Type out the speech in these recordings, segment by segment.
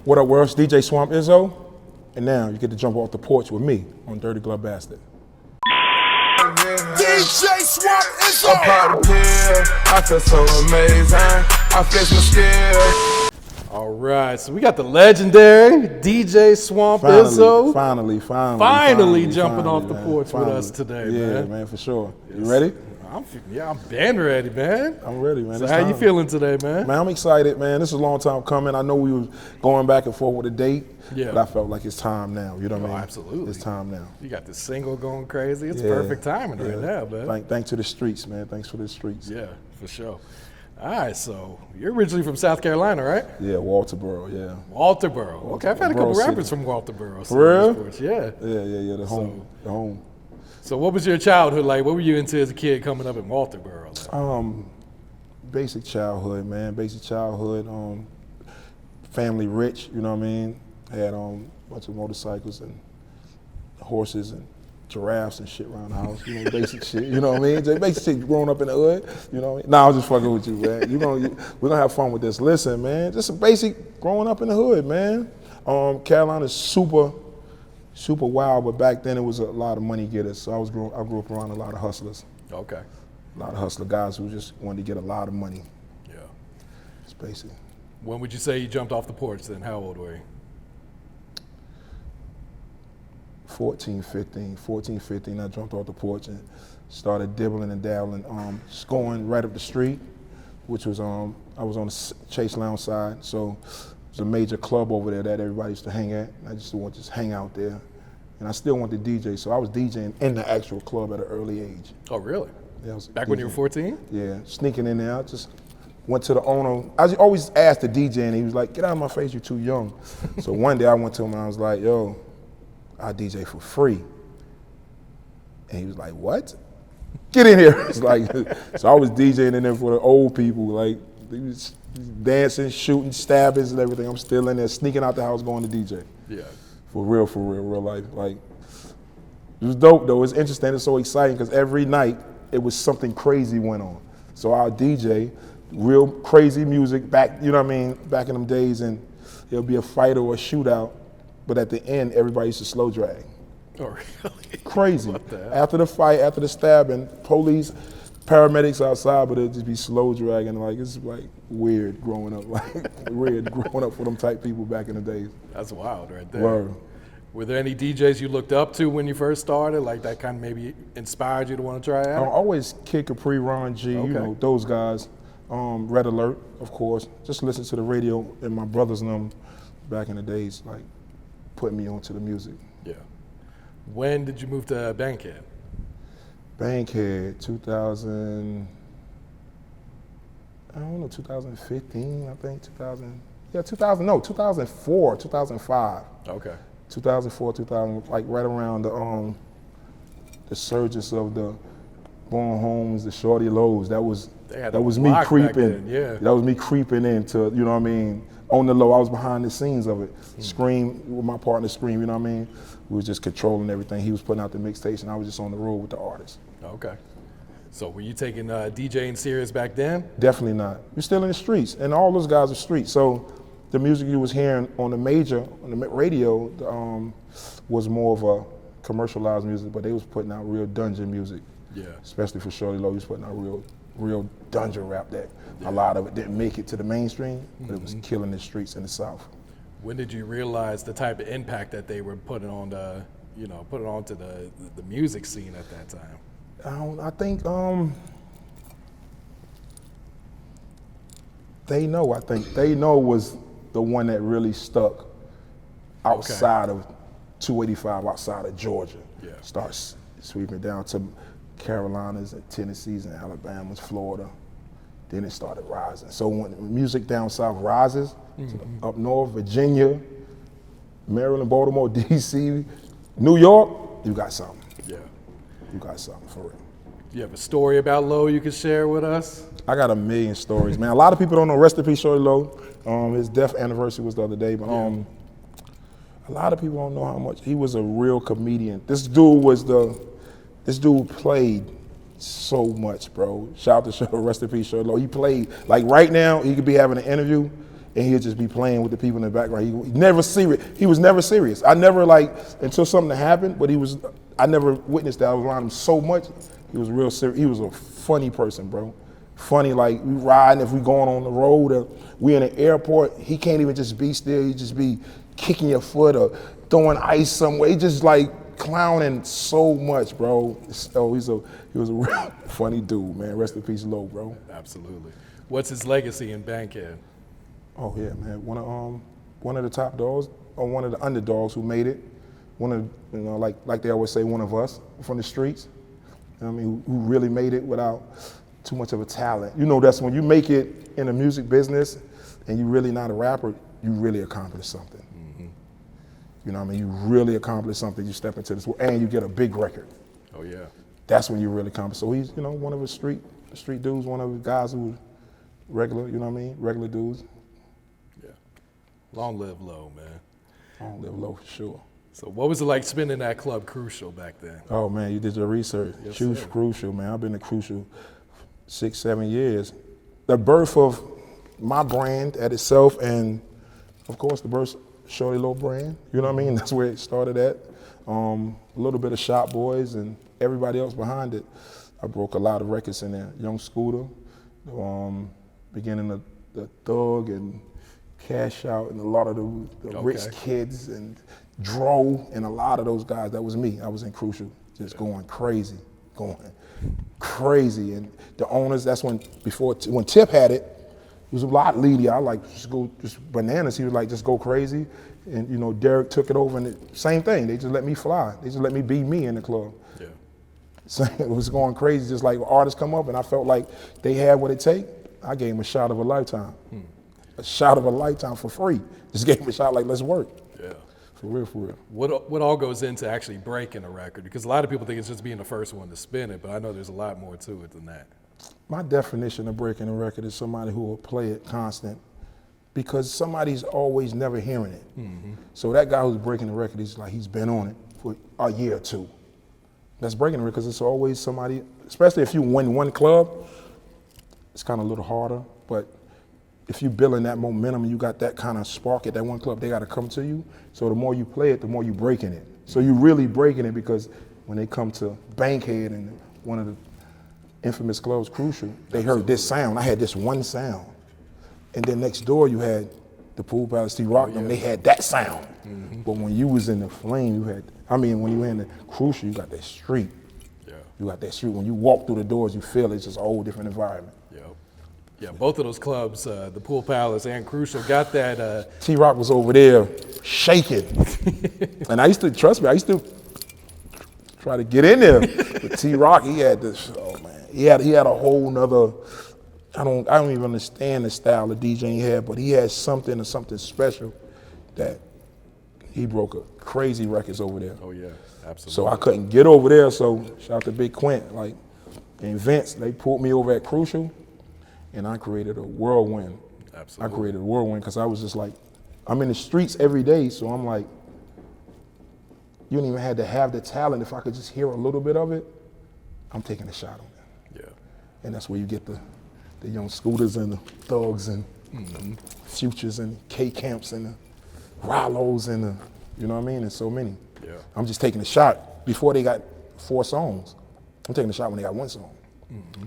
What up, world? It's DJ Swamp Izzo, and now you get to jump off the porch with me on Dirty Glove Bastard. DJ Swamp Izzo! I pop a pill, I feel so amazing, I flex my skill. All right, so we got the legendary DJ Swamp Izzo. Finally jumping off the man. porch with us today, yeah, man. Man, for sure. You ready? I'm been ready, man. I'm ready, man. So how you feeling today, man? Man, I'm excited, man. This is a long time coming. I know we were going back and forth with a date, yeah, but I felt like it's time now. You know what I mean? Absolutely. It's time now. You got this single going crazy. It's perfect timing right now, man. Thanks to the streets, man. Thanks for the streets. Yeah, for sure. All right, so you're originally from South Carolina, right? Yeah, Walterboro, yeah. Walterboro. Okay, I've had a couple rappers from Walterboro. For real? Yeah. Yeah, the home. So what was your childhood like? What were you into as a kid coming up in Walterboro? Basic childhood, man. Basic childhood. Family rich, you know what I mean? Had a bunch of motorcycles and horses and giraffes and shit around the house. You know, basic shit. You know what I mean? Just basic shit growing up in the hood. You know what I mean? Nah, I was just fucking with you, man. We're gonna have fun with this. Listen, man. Just some basic growing up in the hood, man. Carolina's super wild, but back then it was a lot of money getters. So I grew up around a lot of hustlers. Okay. A lot of hustler guys who just wanted to get a lot of money. Yeah. It's basic. When would you say you jumped off the porch then? How old were you? 14, 15, I jumped off the porch and started dibbling and dabbling, scoring right up the street, which was, I was on the Chase Lounge side, so it was a major club over there that everybody used to hang at. I just wanted to just hang out there. And I still wanted to DJ, so I was DJing in the actual club at an early age. Oh, really? Yeah, I was Back DJing. when you were 14? Yeah, sneaking in there. I just went to the owner. I always asked the DJ, and he was like, "Get out of my face, you're too young." So one day I went to him and I was like, "Yo, I DJ for free." And he was like, "What? Get in here." It's like, so I was DJing in there for the old people, like they was dancing, shooting, stabbing and everything. I'm still in there sneaking out the house going to DJ. Yeah. For real life. Like, it was dope though. It's interesting, it's so exciting because every night it was something crazy went on. So our DJ, real crazy music back, you know what I mean, back in them days, and it'll be a fight or a shootout, but at the end, everybody used to slow drag. Oh, really? Crazy. What the hell? After the fight, after the stabbing, police, paramedics outside, but it'd just be slow dragging. Like, it's like weird growing up, for them type people back in the days. That's wild right there. Word. Were there any DJs you looked up to when you first started, like that kind of maybe inspired you to want to try I out? always Kid Capri, Ron G, Okay. you know, those guys. Red Alert, of course. Just listen to the radio, and my brothers and them back in the days, like, put me onto the music. Yeah. When did you move to Bankhead? Bankhead, 2000, I don't know, 2015, I think, 2004, 2005. Okay. 2004, 2000, like right around the surges of the Born Homes, the Shawty Lows. That was me creeping. Yeah. That was me creeping into, you know what I mean, on the low. I was behind the scenes of it. Scream, with my partner Scream, you know what I mean? We was just controlling everything. He was putting out the mixtapes and I was just on the road with the artists. Okay. So were you taking DJing serious back then? Definitely not. You're still in the streets, and all those guys are streets. So the music you was hearing on the radio, was more of a commercialized music, but they was putting out real dungeon music. Yeah. Especially for Shawty Lo, he was putting out real dungeon rap that a lot of it didn't make it to the mainstream, but it was killing the streets in the South. When did you realize the type of impact that they were putting on onto the music scene at that time? I think They Know was the one that really stuck outside of 285, outside of Georgia. Yeah. Starts sweeping down to Carolinas and Tennessees and Alabamas, Florida. Then it started rising. So when music down south rises, up north, Virginia, Maryland, Baltimore, DC, New York, you got something. Yeah. You got something for real. You have a story about Lo you can share with us? I got a million stories, man. A lot of people don't know. Rest in peace, Shawty Lo. His death anniversary was the other day, but a lot of people don't know how much he was a real comedian. This dude played so much, bro. Shout out to Rest in peace, Shawty Lo. He played, like right now, he could be having an interview and he'd just be playing with the people in the background. He never serious. He was never serious. I never like until something happened, but I never witnessed that. I was around him so much. He was real serious. He was a funny person, bro. Funny, like we riding, if we going on the road or we in an airport, he can't even just be still. He just be kicking your foot or throwing ice somewhere. He just like clowning so much, bro. So he was a real funny dude, man. Rest in peace, Lo, bro. Absolutely. What's his legacy in Bankhead? Oh yeah, man. One of the top dogs, or one of the underdogs who made it. One of, you know, like they always say, one of us from the streets. You know what I mean, who really made it without too much of a talent. You know, that's when you make it in the music business and you're really not a rapper, you really accomplish something. Mm-hmm. You know what I mean? You really accomplish something. You step into this world and you get a big record. Oh yeah. That's when you really accomplish. So he's, you know, one of the street dudes, one of the guys who regular, you know what I mean? Regular dudes. Yeah. Long live Lo, man. Long live Lo, for sure. So what was it like spinning that club Crucial back then? Oh man, you did your research. Yes, Choose sir. Crucial, man. I've been to Crucial 6-7 years. The birth of my brand at itself, and of course the birth of Shawty Lo brand. You know what I mean? That's where it started at. A little bit of Shop Boys and everybody else behind it. I broke a lot of records in there. Young Scooter, beginning of the Thug and Cash Out, and a lot of the rich kids and Dro, and a lot of those guys. That was me. I was in Crucial, just going crazy. And the owners, that's when Tip had it, it was a lot leady. I like just bananas. He was like, just go crazy. And you know, Derek took it over, and same thing. They just let me fly. They just let me be me in the club. Yeah. So it was going crazy. Just like artists come up, and I felt like they had what it take. I gave them a shot of a lifetime. A shot of a lifetime for free. Just gave them a shot like, let's work. Yeah. For real, for real. What all goes into actually breaking a record? Because a lot of people think it's just being the first one to spin it, but I know there's a lot more to it than that. My definition of breaking a record is somebody who will play it constant, because somebody's always never hearing it. Mm-hmm. So that guy who's breaking the record, he's been on it for a year or two. That's breaking the record, because it's always somebody, especially if you win one club, it's kind of a little harder, but if you building that momentum and you got that kind of spark at that one club, they got to come to you. So the more you play it, the more you breaking it. So you really breaking it, because when they come to Bankhead and one of the infamous clubs, Crucial, they heard this sound. I had this one sound. And then next door you had the Pool Palace, T-Rock, they had that sound. Mm-hmm. But when you was in the Flame, when you were in the Crucial, you got that street. Yeah. You got that street. When you walk through the doors, you feel it's just a whole different environment. Yeah, both of those clubs, the Pool Palace and Crucial, got that. T-Rock was over there shaking. And I used to try to get in there. But T-Rock, he had this, oh man, he had a whole nother, I don't even understand the style of DJing he had, but he had something special that he broke a crazy records over there. Oh yeah, absolutely. So I couldn't get over there, so shout out to Big Quint, and Vince, they pulled me over at Crucial. And I created a whirlwind. Absolutely. I created a whirlwind because I was just like, I'm in the streets every day, so I'm like, you don't even have to have the talent. If I could just hear a little bit of it, I'm taking a shot on it. Yeah. And that's where you get the young Scooters and the Thugs and Futures and K-Camps and the Ralos and you know what I mean? And so many. Yeah. I'm just taking a shot before they got 4 songs. I'm taking a shot when they got 1 song. Mm-hmm.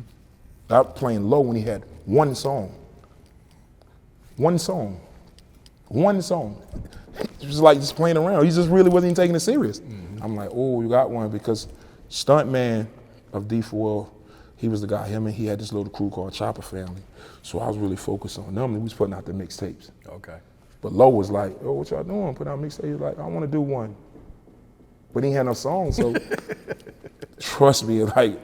I was playing Low when he had 1 song. 1 song. 1 song. It was like just playing around. He just really wasn't even taking it serious. Mm-hmm. I'm like, oh, you got one, because Stuntman of D4, he was the guy, he had this little crew called Chopper Family. So I was really focused on them, and we was putting out the mixtapes. Okay. But Low was like, oh, what y'all doing? Put out mixtapes. He was like, I want to do one. But he ain't had no songs, so trust me, I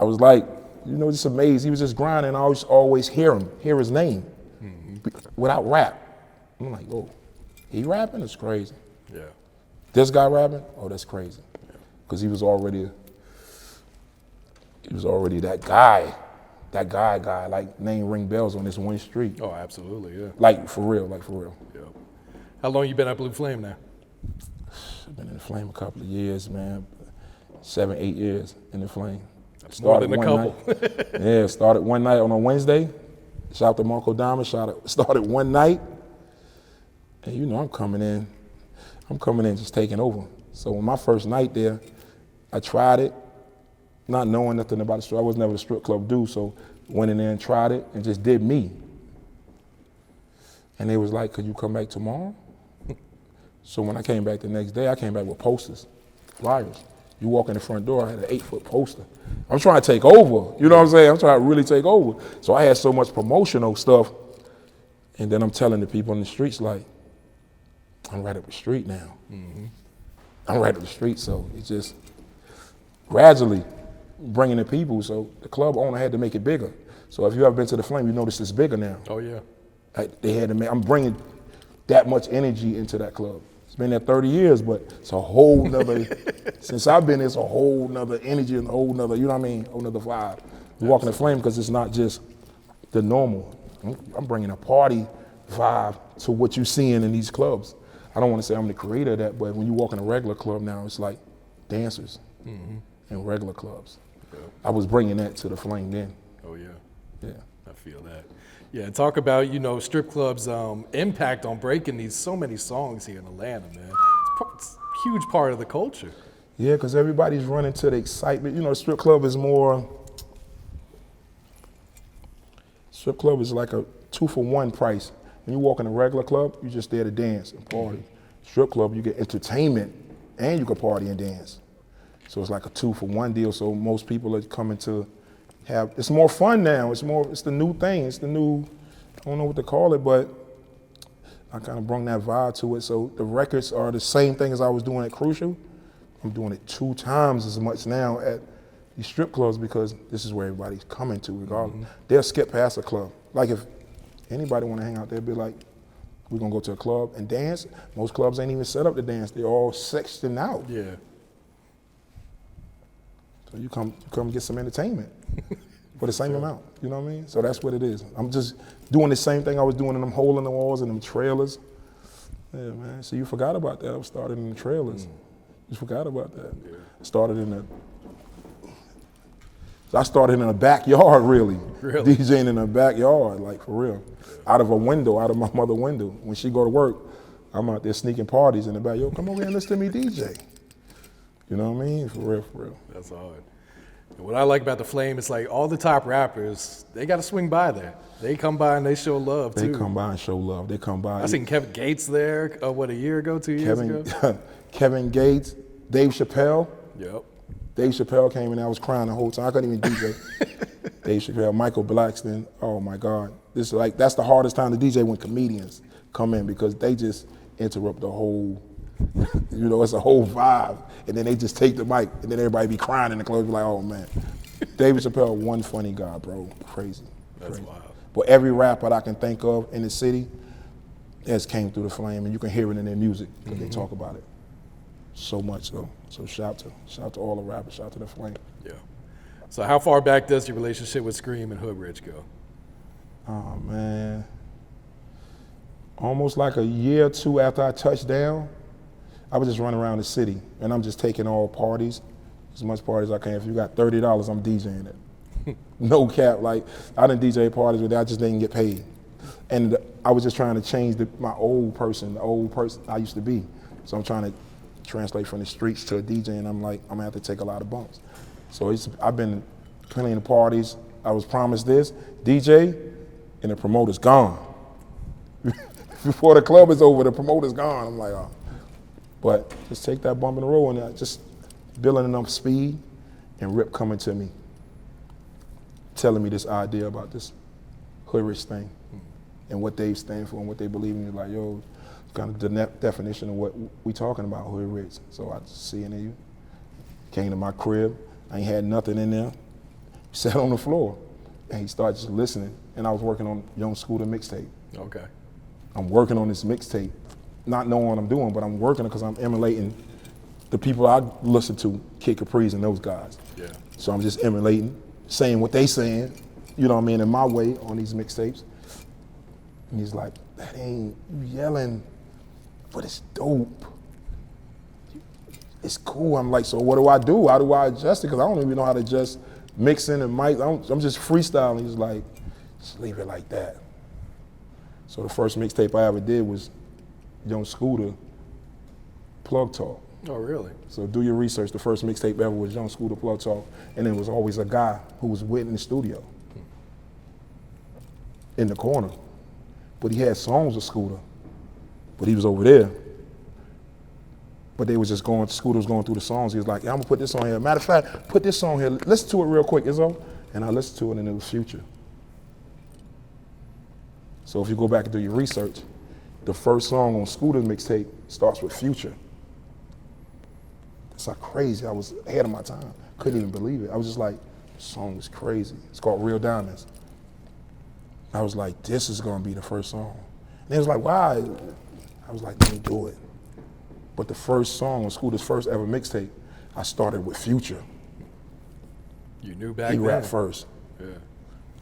was like, just amazed. He was just grinding. I always hear his name, without rap. I'm like, oh, he rapping? It's crazy. Yeah. This guy rapping? Oh, that's crazy. Because he was already that guy, like name ring bells on this one street. Oh, absolutely, yeah. Like for real. Yeah. How long you been at Blue Flame now? I've been in the Flame a couple of years, man. 7, 8 years in the Flame. Started more than a couple. Yeah, started one night on a Wednesday. Shout out to Marco Diamond. Started one night, And you know, I'm coming in just taking over. So on my first night there, I tried it, not knowing nothing about the strip. I was never a strip club dude, so went in there and tried it and just did me. And they was like, could you come back tomorrow? So when I came back the next day, I came back with posters, flyers. You walk in the front door, I had an 8-foot poster. I'm trying to take over, you know what I'm saying? I'm trying to really take over. So I had so much promotional stuff, and then I'm telling the people in the streets, like, I'm right up the street now. I'm right up the street, so it's just gradually bringing the people. So the club owner had to make it bigger. So if you ever been to the Flame, you notice it's bigger now. Oh yeah. They had to make, I'm bringing that much energy into that club. It's been there 30 years, but it's a whole nother, since I've been there, it's a whole nother energy and a whole nother, you know what I mean, whole nother vibe. You walk in the Flame because it's not just the normal. I'm bringing a party vibe to what you're seeing in these clubs. I don't want to say I'm the creator of that, but when you walk in a regular club now, it's like dancers in regular clubs. Yeah. I was bringing that to the Flame then. Oh yeah. Yeah. I feel that. Yeah, and talk about, you know, strip clubs' impact on breaking so many songs here in Atlanta, man. It's a huge part of the culture. Yeah, because everybody's running to the excitement. You know, strip club is like a 2-for-1 price. When you walk in a regular club, you're just there to dance and party. Strip club, you get entertainment and you can party and dance. So it's like a 2-for-1 deal. So most people are coming to have, it's more fun now. It's the new thing. It's the new, I don't know what to call it, but I kind of brought that vibe to it. So the records are the same thing as I was doing at Crucial. I'm doing it 2 times as much now at these strip clubs because this is where everybody's coming to regardless. They'll skip past a club. Like if anybody want to hang out there, be like, we're going to go to a club and dance. Most clubs ain't even set up to dance. They're all sectioned out. Yeah. So you come get some entertainment for the same amount, you know what I mean? So that's what it is. I'm just doing the same thing I was doing in them hole in the walls and them trailers. Yeah, man, so you forgot about that. I started in the trailers. You forgot about that. Yeah. I started in a backyard, really. DJing in a backyard, like for real. Out of a window, out of my mother's window. When she go to work, I'm out there sneaking parties in the back. Yo, come over here and listen to me DJ. You know what I mean? For real, for real. That's hard. And what I like about the Flame is like all the top rappers, they got to swing by there. They come by and they show love too. They come by and show love. They come by. I seen Kevin Gates there, a year ago, 2 years ago? Kevin Gates, Dave Chappelle. Yep. Dave Chappelle came in, I was crying the whole time. I couldn't even DJ. Dave Chappelle, Michael Blackston, oh my God. That's the hardest time to DJ when comedians come in because they just interrupt the whole, you know, it's a whole vibe. And then they just take the mic and then everybody be crying in the club, be like, oh man. David Chappelle, one funny guy, bro, crazy. That's wild. But every rapper that I can think of in the city has came through the Flame and you can hear it in their music because they talk about it so much though. So shout to all the rappers, shout to the Flame. Yeah. So how far back does your relationship with Scream and Hoodrich go? Oh man, almost like a year or 2 after I touched down, I was just running around the city and I'm just taking all parties, as much parties as I can. If you got $30, I'm DJing it. No cap, like I didn't DJ parties where I just didn't get paid. And I was just trying to change the old person I used to be. So I'm trying to translate from the streets to a DJ and I'm like, I'm gonna have to take a lot of bumps. So I've been plenty of parties. I was promised this, DJ, and the promoter's gone. Before the club is over, the promoter's gone. I'm like, oh. But just take that bump in the road and just building enough speed and Rip coming to me, telling me this idea about this Hoodrich thing and what they stand for and what they believe in. Like, yo, kind of the definition of what we talking about, Hoodrich. So I just see it in you. Came to my crib. I ain't had nothing in there. Sat on the floor. And he started just listening. And I was working on Young Scooter mixtape. Okay. I'm working on this mixtape, not knowing what I'm doing, but I'm working because I'm emulating the people I listen to, Kid Capri's and those guys. Yeah. So I'm just emulating, saying what they saying, you know what I mean, in my way on these mixtapes. And he's like, that ain't, you yelling, but it's dope. It's cool. I'm like, so what do I do? How do I adjust it? Because I don't even know how to adjust mixing and mic. I'm just freestyling. He's like, just leave it like that. So the first mixtape I ever did was Young Scooter, Plug Talk. Oh, really? So do your research. The first mixtape ever was Young Scooter, Plug Talk, and there was always a guy who was with in the studio, in the corner. But he had songs with Scooter, but he was over there. But they was just going, Scooter was going through the songs. He was like, yeah, I'm gonna put this on here. Matter of fact, put this on here. Listen to it real quick, Izzo. And I listened to it and it was Future. So if you go back and do your research, the first song on Scooter's mixtape starts with Future. It's like crazy. I was ahead of my time. Couldn't even believe it. I was just like, this song is crazy. It's called Real Diamonds. I was like, this is gonna be the first song. And they was like, why? I was like, let me do it. But the first song on Scooter's first ever mixtape, I started with Future. You knew back then. He rapped first. Yeah.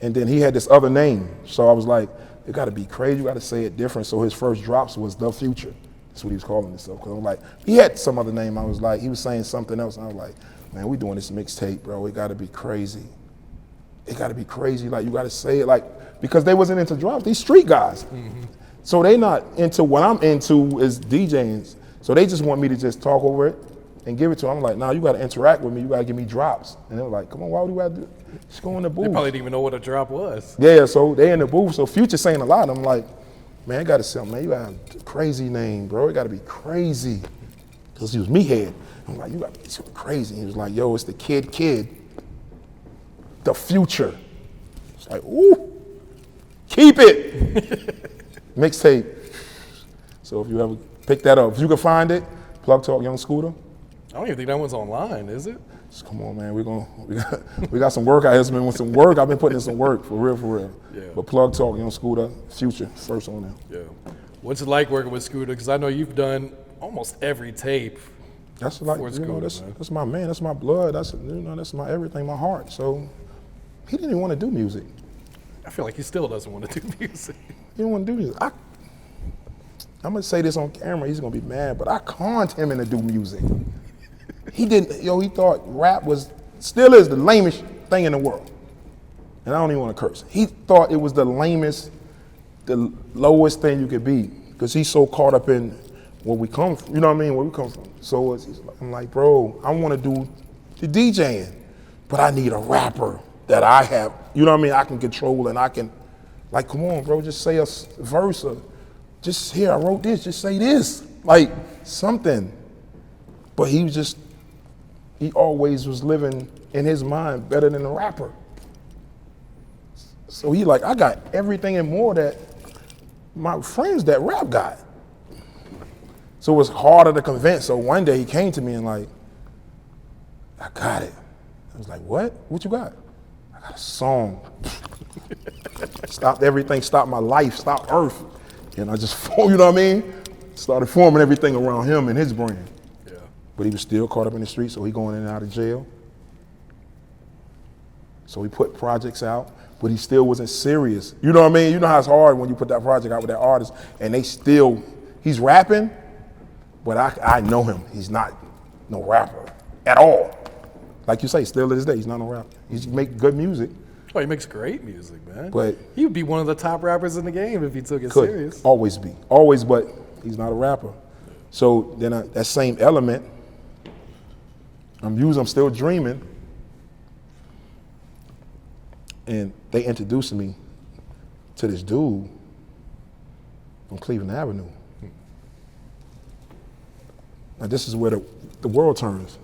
And then he had this other name. So I was like, it gotta be crazy, you gotta say it different. So his first drops was The Future. That's what he was calling himself. Cause I'm like, he had some other name. I was like, he was saying something else. And I was like, man, we doing this mixtape, bro. It gotta be crazy. It gotta be crazy. Like, you gotta say it like, because they wasn't into drops. These street guys. Mm-hmm. So they not into what I'm into is DJing. So they just want me to just talk over it and give it to them. I'm like, nah, you gotta interact with me. You gotta give me drops. And they were like, come on, why would we have to do it? Just go in the booth. They probably didn't even know what a drop was. Yeah, so they in the booth. So Future saying a lot. I'm like, man, it gotta sell, man. You got a crazy name, bro. It gotta be crazy. Cause he was meathead. I'm like, you gotta be crazy. He was like, yo, it's the kid. The Future. It's like, ooh, keep it. Mixtape. So if you ever pick that up, if you can find it, Plug Talk Young Scooter. I don't even think that one's online, is it? Just come on, man. We got some work out here. It's been some work. I've been putting in some work for real. Yeah. But Plug Talk Young Scooter, Future, first on there. Yeah. What's it like working with Scooter? Because I know you've done almost every tape. That's like, that's my man. That's my blood. That's that's my everything, my heart. So he didn't even want to do music. I feel like he still doesn't want to do music. He didn't want to do music. I'm gonna say this on camera. He's gonna be mad, but I conned him into do music. He didn't. He thought rap still is the lamest thing in the world. And I don't even want to curse. He thought it was the lamest, the lowest thing you could be, because he's so caught up in where we come from. You know what I mean? Where we come from. So I'm like, bro, I want to do the DJing, but I need a rapper that I have. You know what I mean? I can control and I can, like, come on, bro, just say a verse or just here, I wrote this, just say this, like something. But he always was living in his mind better than a rapper. So he like, I got everything and more that my friends that rap got. So it was harder to convince. So one day he came to me and like, I got it. I was like, what? What you got? I got a song. Stopped everything, stopped my life, stopped Earth. And I just, you know what I mean? Started forming everything around him and his brand. Yeah. But he was still caught up in the street, so he going in and out of jail. So he put projects out, but he still wasn't serious. You know what I mean? You know how it's hard when you put that project out with that artist and he's rapping, but I know him. He's not no rapper at all. Like you say, still to this day, he's not no rapper. He make good music. Oh, he makes great music, man. But he would be one of the top rappers in the game if he took it serious. Always, but he's not a rapper. So then that same element, I'm still dreaming, and they introduced me to this dude on Cleveland Avenue. Now this is where the world turns.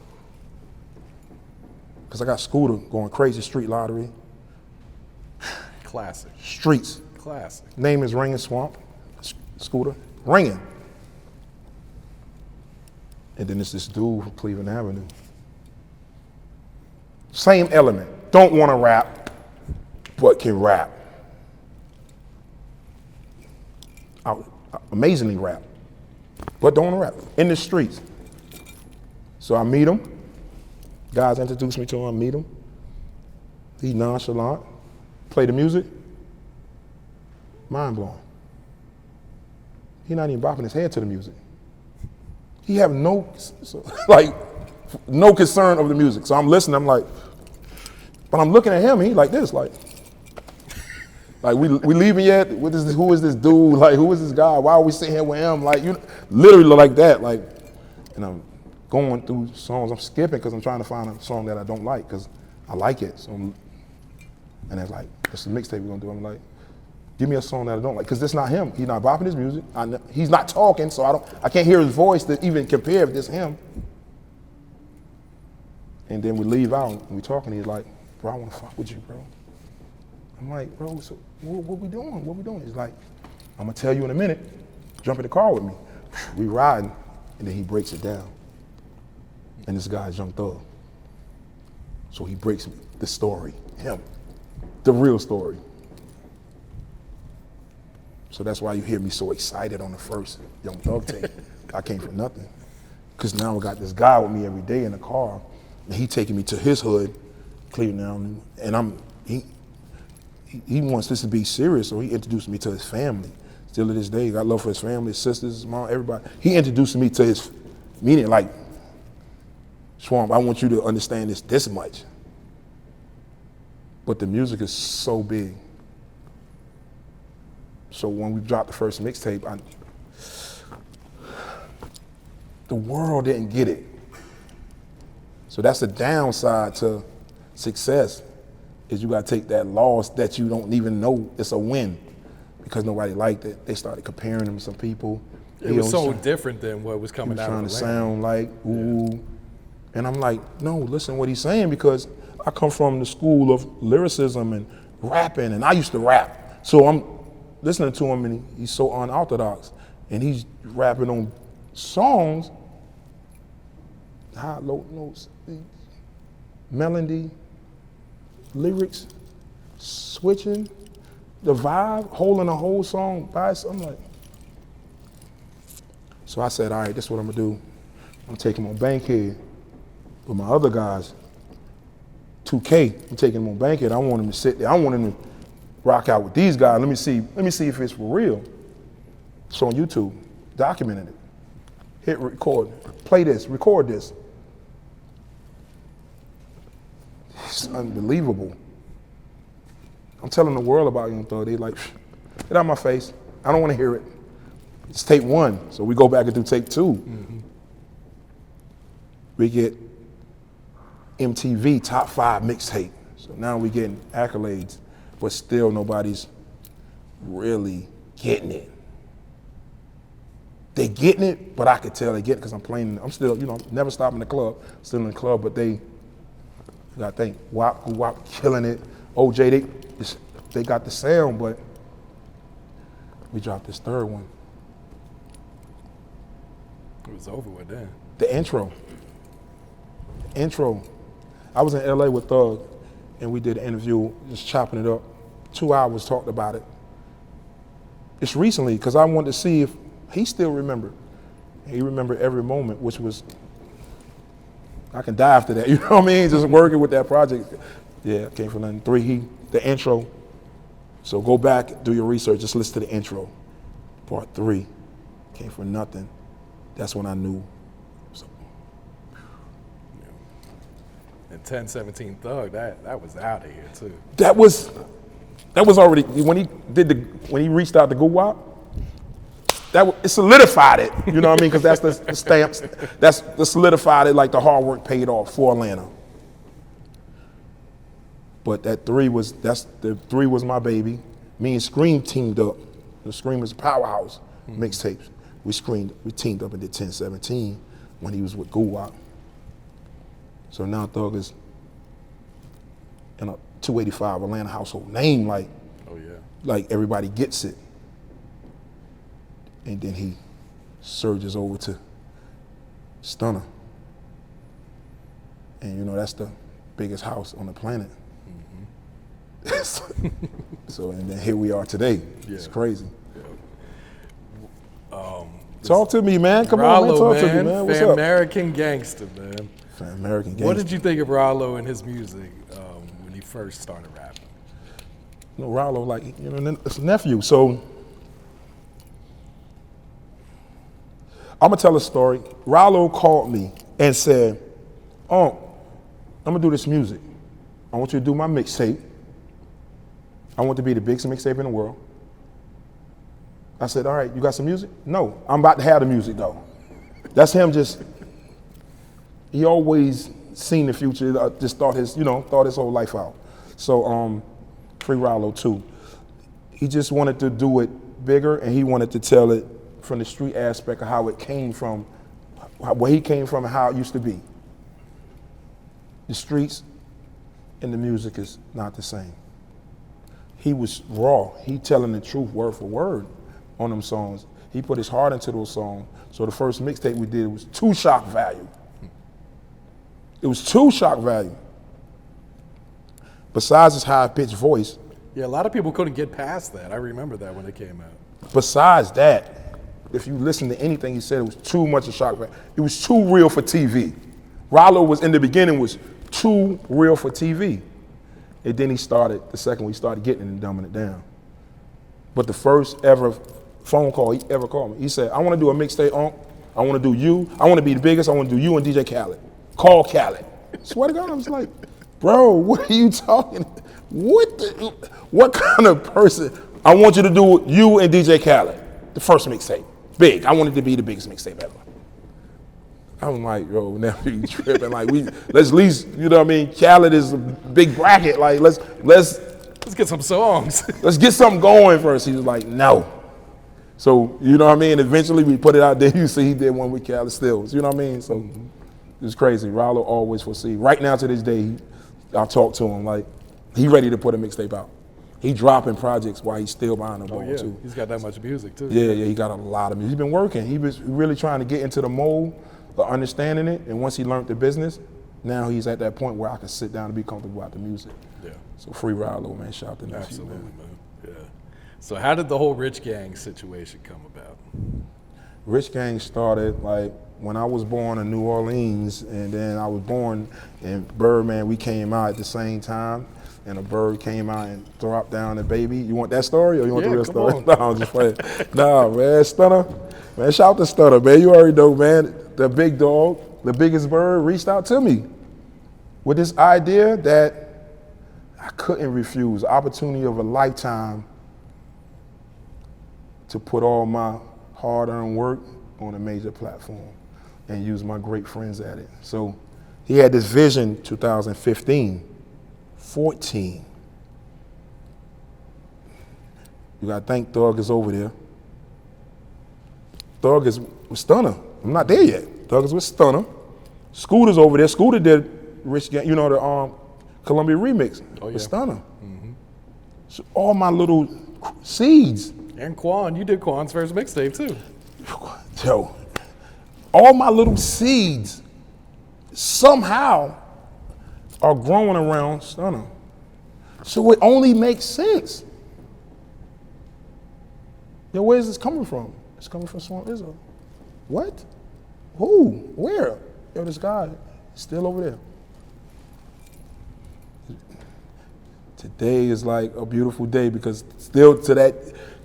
Because I got Scooter going crazy, street lottery. Classic. Streets. Classic. Name is Ringing Swamp. Scooter. Ringing. And then it's this dude from Cleveland Avenue. Same element. Don't want to rap, but can rap. Amazingly rap, but don't want to rap. In the streets. So I meet him. Guys introduce me to him. I meet him. He nonchalant. Play the music. Mind blowing. He not even bopping his head to the music. He have no concern of the music. So I'm listening, I'm like, but I'm looking at him, he like this, like, Like, we leaving yet? Who is this dude? Like, who is this guy? Why are we sitting here with him? Like, you literally like that. Like, and I'm going through songs. I'm skipping because I'm trying to find a song that I don't like because I like it. So, and it's like, this is a mixtape we're gonna do. I'm like, give me a song that I don't like because this not him. He's not bopping his music. He's not talking, so I can't hear his voice to even compare if this him. And then we leave out and we talking. He's like, bro, I want to fuck with you, bro. I'm like, bro, so what we doing? What we doing? He's like, I'm gonna tell you in a minute. Jump in the car with me. We riding, and then he breaks it down. And this guy's Young Thug. So he breaks the story, him, the real story. So that's why you hear me so excited on the first Young Thug tape. I came for nothing. Because now I got this guy with me every day in the car, and he taking me to his hood, Cleveland, and he wants this to be serious, so he introduced me to his family. Still to this day, he got love for his family, his sisters, his mom, everybody. He introduced me to his meaning, like, Swamp, I want you to understand this much. But the music is so big. So when we dropped the first mixtape, the world didn't get it. So that's the downside to success, is you gotta take that loss that you don't even know it's a win, because nobody liked it. They started comparing him to some people. It was so different than what was coming out of the trying to sound like, ooh. Yeah. And I'm like, no, listen what he's saying, because I come from the school of lyricism and rapping, and I used to rap. So I'm listening to him, and he's so unorthodox. And he's rapping on songs, high, low notes, melody, lyrics, switching, the vibe, holding a whole song by itself. I'm like, so I said, all right, this is what I'm gonna do. I'm taking him on Bankhead with my other guys, 2K. I'm taking him on Bankhead. I want him to sit there. I want him to rock out with these guys. Let me see if it's for real. It's on YouTube, documenting it. Hit record, play this, record this. It's unbelievable. I'm telling the world about Young Thug. They like, get out my face. I don't want to hear it. It's tape 1, so we go back and do tape 2. Mm-hmm. We get MTV top 5 mixtape. So now we getting accolades, but still nobody's really getting it. They getting it, but I could tell they get it because I'm playing. I'm still, never stopping the club. Still in the club, but they, I think, WAP killing it. OJ, they got the sound, but we dropped this third one. It was over with then. The intro. I was in LA with Thug, and we did an interview, just chopping it up. 2 hours, talked about it. It's recently, because I wanted to see if he still remembered. He remembered every moment, which was, I can die after that, you know what I mean? Just working with that project. Yeah, came from nothing. 3, the intro. So go back, do your research, just listen to the intro. Part 3, came from nothing. That's when I knew. So. And 1017 Thug, that was out of here too. That was already, when he reached out to Guwap, it solidified it, you know what I mean? Because that's the stamps, that's the solidified it, like the hard work paid off for Atlanta. But that 3 was my baby. Me and Scream teamed up. The Scream is a powerhouse mixtapes. We teamed up and did 1017 when he was with Guwap. So now Thug is in a 285 Atlanta household name, like, oh yeah, like everybody gets it. And then he surges over to Stunner. And that's the biggest house on the planet. Mm-hmm. So, and then here we are today. Yeah. It's crazy. Yeah. Talk to me, man. Come on, man. Talk to me, man. What's up? American Gangster, man. American Gangster. What did you think of Ralo and his music when he first started rapping? Ralo, like, it's a nephew. So I'm gonna tell a story. Ralo called me and said, "Oh, I'm gonna do this music. I want you to do my mixtape. I want to be the biggest mixtape in the world. I said, all right, you got some music? No, I'm about to have the music though. That's him just, he always seen the future, just thought his whole life out. So Free Ralo too. He just wanted to do it bigger, and he wanted to tell it from the street aspect of how it came from, where he came from and how it used to be. The streets and the music is not the same. He was raw. He telling the truth word for word on them songs. He put his heart into those songs. So the first mixtape we did was 2 shock value. It was 2 shock value. Besides his high-pitched voice. Yeah, a lot of people couldn't get past that. I remember that when it came out. Besides that, if you listen to anything he said, it was too much of shock value. It was too real for TV. Ralo was, in the beginning, was too real for TV. And then he started, the second we started getting it and dumbing it down. But the first ever phone call he ever called me, he said, I want to do a mixtape, I want to do you. I want to be the biggest. I want to do you and DJ Khaled. Call Khaled. Swear to God, I was like, bro, what are you talking? What kind of person? I want you to do you and DJ Khaled, the first mixtape. Big. I wanted to be the biggest mixtape ever. I'm like, yo, now you tripping. Like, let's at least, you know what I mean? Khaled is a big bracket. Like, let's get some songs. Let's get something going first. He was like, no. So, you know what I mean? Eventually we put it out there. You see he did one with Khaled Stills. You know what I mean? So it was crazy. Ralo always foresee. Right now to this day, I talk to him like, he ready to put a mixtape out. He dropping projects while he's still behind the ball too. He's got that much music too. Yeah, he got a lot of music. He's been working. He was really trying to get into the mold of understanding it. And once he learned the business, now he's at that point where I can sit down and be comfortable about the music. Yeah. So Free Ralo, man, shout out to nephew, absolutely, man. Yeah. So how did the whole Rich Gang situation come about? Rich Gang started like when I was born in New Orleans, and then I was born in Birdman. We came out at the same time, and a bird came out and dropped down a baby. You want that story, or you want the real story? On. No, I'm just playing. Nah, man, Stunner. Man, shout out to Stunner, man. You already know, man. The big dog, the biggest bird, reached out to me with this idea that I couldn't refuse. Opportunity of a lifetime to put all my hard-earned work on a major platform and use my great friends at it. So he had this vision 2015, 14. You gotta thank Thug is over there. Thug is with Stunner. I'm not there yet. Thug is with Stunner. Scooter's over there. Scooter did Rich Gang, you know, the Columbia remix with Stunner. Mm-hmm. So all my little seeds. And Quan, you did Quan's first mixtape too. Yo, all my little seeds somehow are growing around Stunner. So it only makes sense. Yo, where's this coming from? It's coming from Swamp Izzo. What? Who? Where? Yo, this guy still over there. Today is like a beautiful day because still to that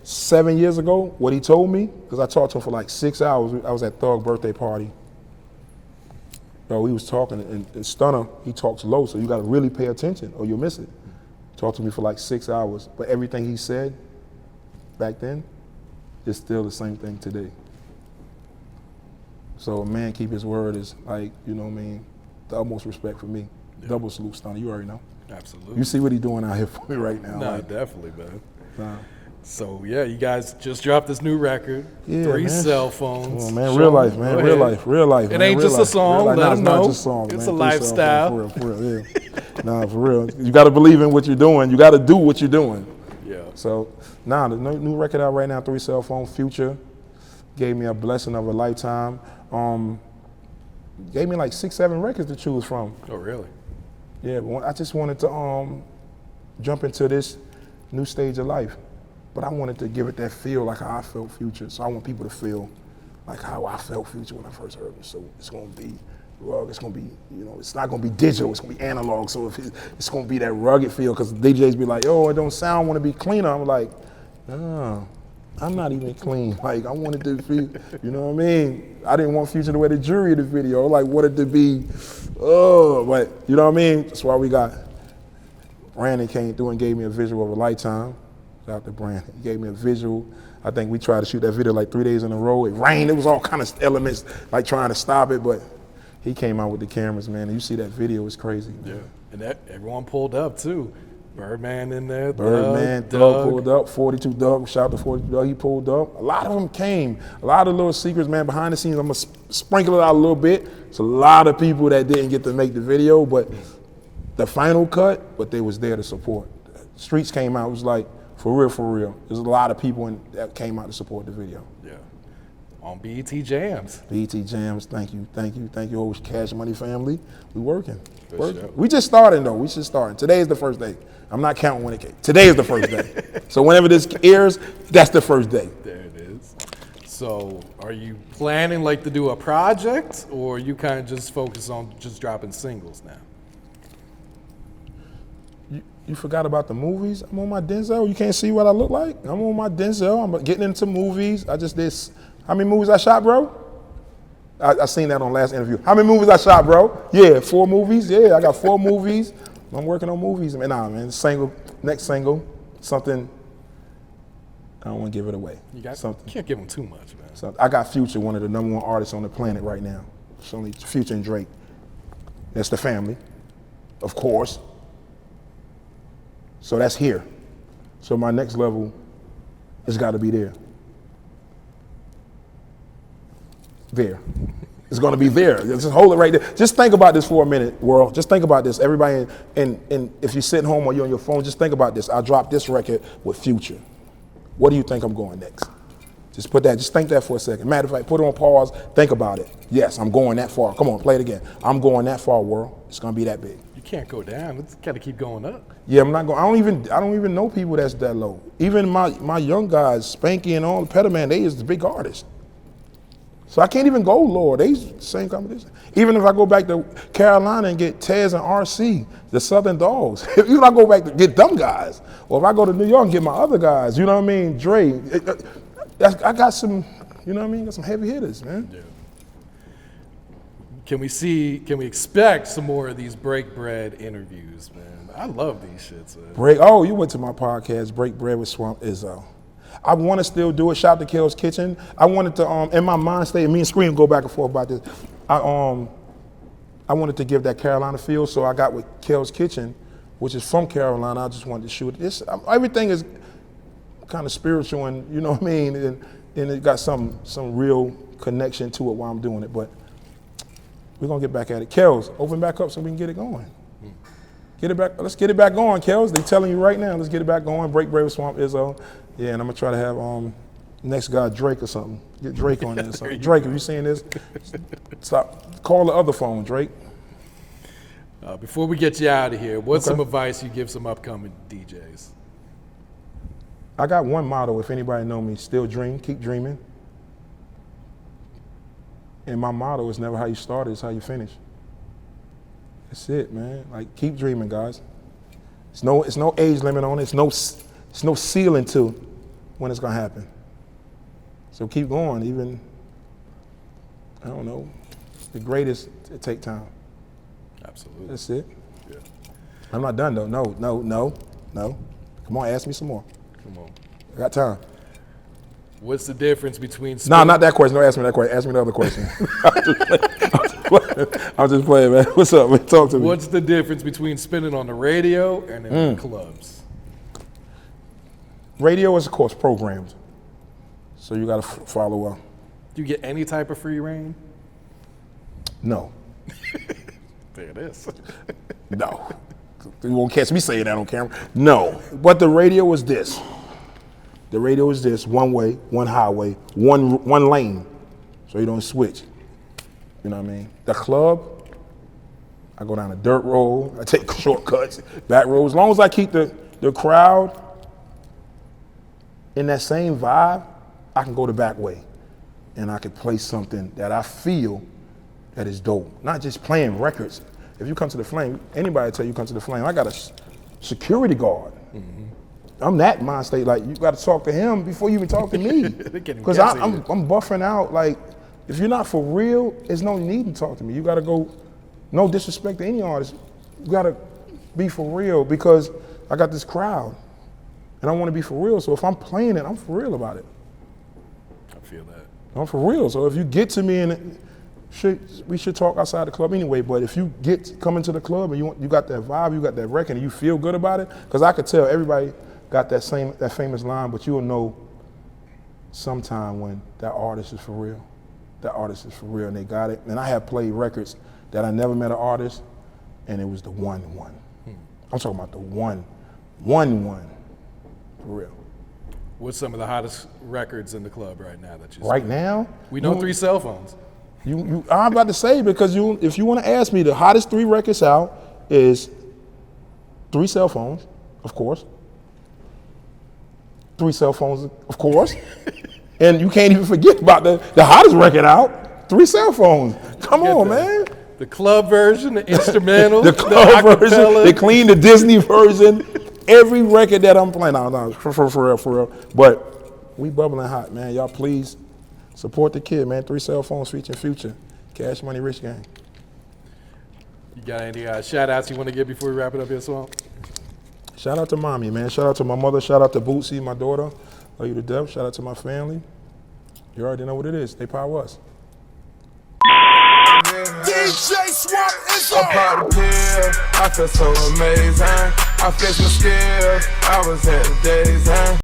7 years ago, what he told me, because I talked to him for like 6 hours. I was at Thug's birthday party. Bro, he was talking, and Stunner, he talks low, so you got to really pay attention or you'll miss it. Talked to me for like 6 hours, but everything he said back then is still the same thing today. So a man keep his word is like, you know what I mean, the utmost respect for me. Yeah. Double salute, Stunner, you already know. Absolutely. You see what he doing out here for me right now. No, like, definitely, man. Nah. So yeah, you guys just dropped this new record. Yeah, 3 man. cell phones. Come on, man. Real life, man. Real life. Real life. It man. ain't real just life. a song. Let them know. Not just a song, it's man. a lifestyle. For real, yeah. Nah, for real. You got to believe in what you're doing. You got to do what you're doing. Yeah. So, the new record out right now, 3 cell phone, Future, gave me a blessing of a lifetime. Gave me like 6, 7 records to choose from. Oh, really? Yeah, but I just wanted to jump into this new stage of life. But I wanted to give it that feel like how I felt Future. So I want people to feel like how I felt Future when I first heard it. So it's gonna be rugged, it's gonna be, it's not gonna be digital, it's gonna be analog. So it's gonna be that rugged feel, because DJs be like, oh, it don't sound, wanna be cleaner. I'm like, no, I'm not even clean. Like, I wanted to feel, you know what I mean? I didn't want Future to wear the jewelry in the video. I wanted to be, but you know what I mean? That's why we got Brandon came through and gave me a visual of a lifetime. Shout out to Brandon. He gave me a visual. I think we tried to shoot that video like 3 days in a row. It rained. It was all kind of elements like trying to stop it, but he came out with the cameras, man. And you see that video, it's crazy. Man. Yeah, and everyone pulled up too. Birdman in there. Birdman, Thug pulled up. 42 Doug, shout out to 42 Doug, he pulled up. A lot of them came. A lot of little secrets, man, behind the scenes. I'm gonna sprinkle it out a little bit. It's a lot of people that didn't get to make the video, but the final cut, but they was there to support. Streets came out, it was like, for real. There's a lot of people that came out to support the video. Yeah. On BET Jams. BET Jams, thank you, whole Cash Money family. We working. Sure. We just starting though, Today is the first day. I'm not counting when it came. Today is the first day. So whenever this airs, that's the first day. There it is. So are you planning like to do a project, or you kind of just focus on just dropping singles now? You forgot about the movies? I'm on my Denzel. You can't see what I look like? I'm on my Denzel. I'm getting into movies. I just did, how many movies I shot, bro? I seen that on last interview. How many movies I shot, bro? Yeah, 4 movies. Yeah, I got 4 movies. I'm working on movies. Man, next single, something, I don't want to give it away. You can't give them too much, man. I got Future, one of the #1 artists on the planet right now. It's only Future and Drake. That's the family, of course. So that's here. So my next level has got to be there. There. It's going to be there. Just hold it right there. Just think about this for a minute, world. Just think about this. Everybody, and if you're sitting home or you're on your phone, just think about this. I dropped this record with Future. What do you think I'm going next? Just think that for a second. Matter of fact, put it on pause, think about it. Yes, I'm going that far. Come on, play it again. I'm going that far, world. It's going to be that big. You can't go down. It's got to keep going up. Yeah, I'm not going. I don't even know people that's that low. Even my young guys, Spanky and all the Petalman, they is the big artists. So I can't even go lower. They the same competition. Even if I go back to Carolina and get Tez and RC, the Southern Dogs. Even if I go back to get them guys, or if I go to New York and get my other guys, you know what I mean? Dre, I got some, you know what I mean? Got some heavy hitters, man. Yeah. Can we expect some more of these Break Bread interviews, man? I love these shits, man. You went to my podcast, Break Bread with Swamp Izzo. I want to still do it. Shout out to Kel's Kitchen. I wanted to, in my mind state, me and Scream go back and forth about this. I wanted to give that Carolina feel, so I got with Kel's Kitchen, which is from Carolina. I just wanted to shoot this. Everything is kind of spiritual, and you know what I mean, and it got some real connection to it while I'm doing it. But we're gonna get back at it. Kels, open back up so we can get it going. Get it back. Let's get it back going, Kels. They telling you right now. Let's get it back going. Break Bread with Swamp Izzo. Yeah, and I'm gonna try to have next guy Drake or something. Get Drake on there or something. Drake, if you seeing this, stop. Call the other phone, Drake. Before we get you out of here, what's some advice you give some upcoming DJs? I got one motto. If anybody know me, still dream, keep dreaming. And my motto is never how you started, it's how you finish. That's it, man. Like, keep dreaming, guys. It's no age limit on it. It's no ceiling to when it's gonna happen. So keep going. Even, I don't know, the greatest, it take time. Absolutely. That's it. Yeah. I'm not done though. No. Come on, ask me some more. Come on. I got time. What's the difference between... No, not that question. Don't ask me that question. Ask me the other question. I'm just playing, man. What's up, man? Talk to me. What's the difference between spinning on the radio and in clubs? Radio is, of course, programmed. So you got to follow up. Do you get any type of free reign? No. There it is. No. You won't catch me saying that on camera. No. But the radio is this. The radio is this: one way, one highway, one lane, so you don't switch. You know what I mean? The club, I go down a dirt road, I take shortcuts, back roads. As long as I keep the crowd in that same vibe, I can go the back way, and I can play something that I feel that is dope. Not just playing records. If you come to the Flame, anybody tell you come to the Flame, I got a security guard. Mm-hmm. I'm that mind state, like, you got to talk to him before you even talk to me. Because I'm buffing out, like, if you're not for real, there's no need to talk to me. You got to go, no disrespect to any artist, you got to be for real, because I got this crowd, and I want to be for real. So if I'm playing it, I'm for real about it. I feel that. I'm for real. So if you get to me and we should talk outside the club anyway. But if you come into the club and you got that vibe, you got that record, and you feel good about it, because I could tell everybody got that famous line, but you'll know sometime when that artist is for real. That artist is for real, and they got it. And I have played records that I never met an artist, and it was the one. I'm talking about the one, for real. What's some of the hottest records in the club right now that you Right now? We know 3 cell phones. I'm about to say, because if you want to ask me, the hottest 3 records out is 3 cell phones, of course. 3 cell phones, of course. And you can't even forget about the hottest record out, 3 cell phones. Come on, man. The club version, the instrumental, the club version, acapella. they clean the Disney version. Every record that I'm playing, no, for real. But we bubbling hot, man. Y'all please support the kid, man. 3 cell phones featuring Future. Cash Money Rich Gang. You got any shout outs you want to give before we wrap it up here, Swamp? Shout out to mommy, man. Shout out to my mother. Shout out to Bootsy, my daughter. Love you to death. Shout out to my family. You already know what it is. They power us. DJ Swamp Izzo. I popped a pill, I feel so amazing. I flexed my skills, I was at the days,